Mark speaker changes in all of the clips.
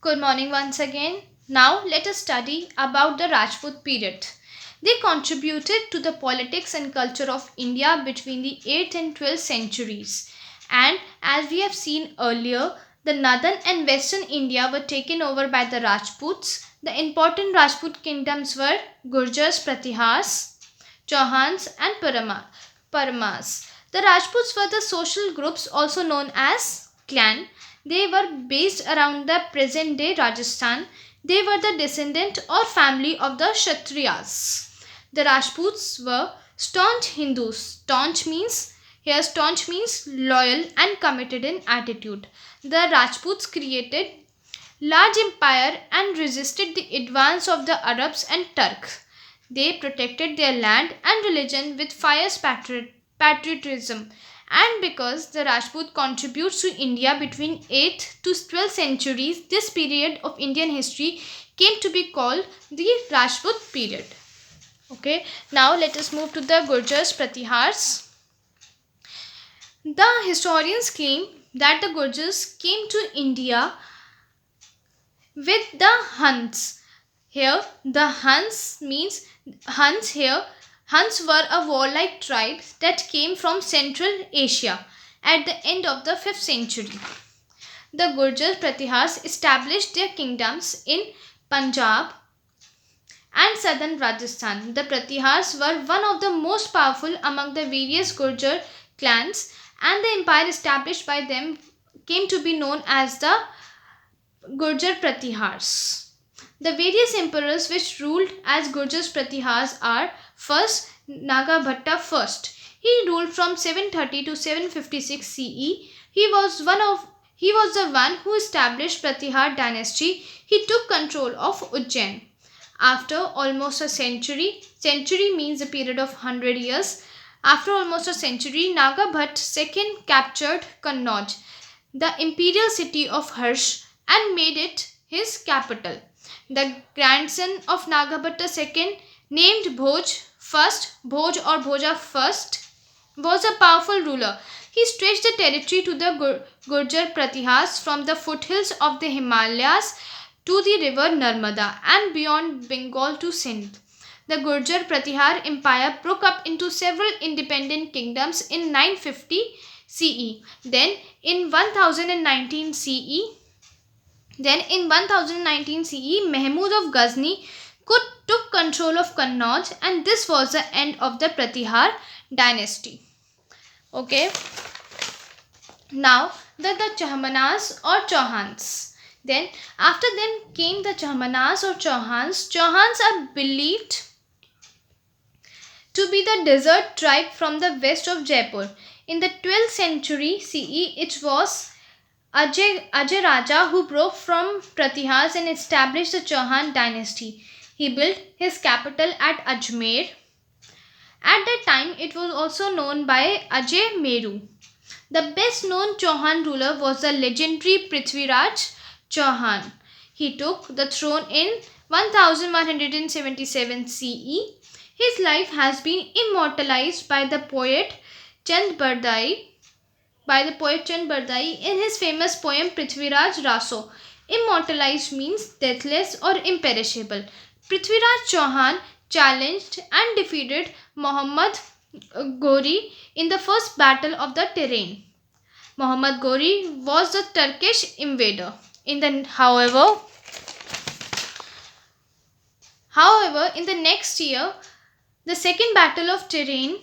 Speaker 1: Good morning once again. Now let us study about the Rajput period. They contributed to the politics and culture of India between the 8th and 12th centuries. And as we have seen earlier, the northern and western India were taken over by the Rajputs. The important Rajput kingdoms were Gurjars, Pratihars, Chauhans and Paramas. The Rajputs were the social groups also known as clan. They were based around the present day Rajasthan. They were the descendant or family of the Kshatriyas. The Rajputs were staunch Hindus. Staunch means loyal and committed in attitude. The Rajputs created large empire and resisted the advance of the Arabs and Turks. They protected their land and religion with fierce patriotism. And because the Rajput contributes to India between 8th to 12th centuries, this period of Indian history came to be called the Rajput period. Okay, now let us move to the Gurjars Pratihars. The historians claim that the Gurjars came to India with the Huns. Here, the Huns means Huns here. Huns were a warlike tribe that came from Central Asia at the end of the 5th century. The Gurjar Pratihars established their kingdoms in Punjab and southern Rajasthan. The Pratihars were one of the most powerful among the various Gurjar clans, and the empire established by them came to be known as the Gurjar Pratihars. The various emperors which ruled as Gurjar Pratihars are: first, Nagabhatta first. He ruled from 730 to 756 CE. He was the one who established Pratihar dynasty. He took control of Ujjain. After almost a century means a period of 100 years. After almost a century, Nagabhatta II captured Kannauj, the imperial city of Harsh, and made it his capital. The grandson of Nagabhatta II, named Bhoj or Bhoja first, was a powerful ruler. He stretched the territory to the Gurjar Pratihars from the foothills of the Himalayas to the river Narmada and beyond Bengal to Sindh. The Gurjar Pratihar Empire broke up into several independent kingdoms in 950 CE. Then in 1019 CE, Mahmud of Ghazni took control of Kannauj, and this was the end of the Pratihar dynasty. Okay. Now the Chahmanas or Chauhans. Then after them came the Chahmanas or Chauhans. Chauhans are believed to be the desert tribe from the west of Jaipur. In the 12th century CE, it was Ajay Raja who broke from Pratihars and established the Chauhan dynasty. He built his capital at Ajmer. At that time, it was also known by Ajay Meru. The best known Chauhan ruler was the legendary Prithviraj Chauhan. He took the throne in 1177 CE. His life has been immortalized by the poet Chand Bardai in his famous poem Prithviraj Raso. Immortalized means deathless or imperishable. Prithviraj Chauhan challenged and defeated Muhammad Ghori in the first battle of the terrain. Muhammad Ghori was the Turkish invader. However, in the next year, in the second battle of terrain,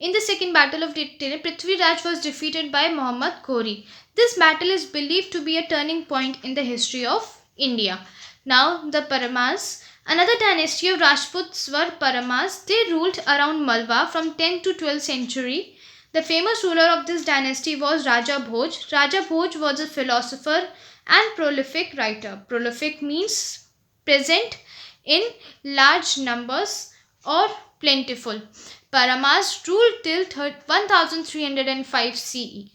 Speaker 1: Prithviraj was defeated by Muhammad Ghori. This battle is believed to be a turning point in the history of India. Now the Paramas. Another dynasty of Rajputs were Paramas. They ruled around Malwa from 10th to 12th century. The famous ruler of this dynasty was Raja Bhoj. Raja Bhoj was a philosopher and prolific writer. Prolific means present in large numbers or plentiful. Paramas ruled till 1305 CE.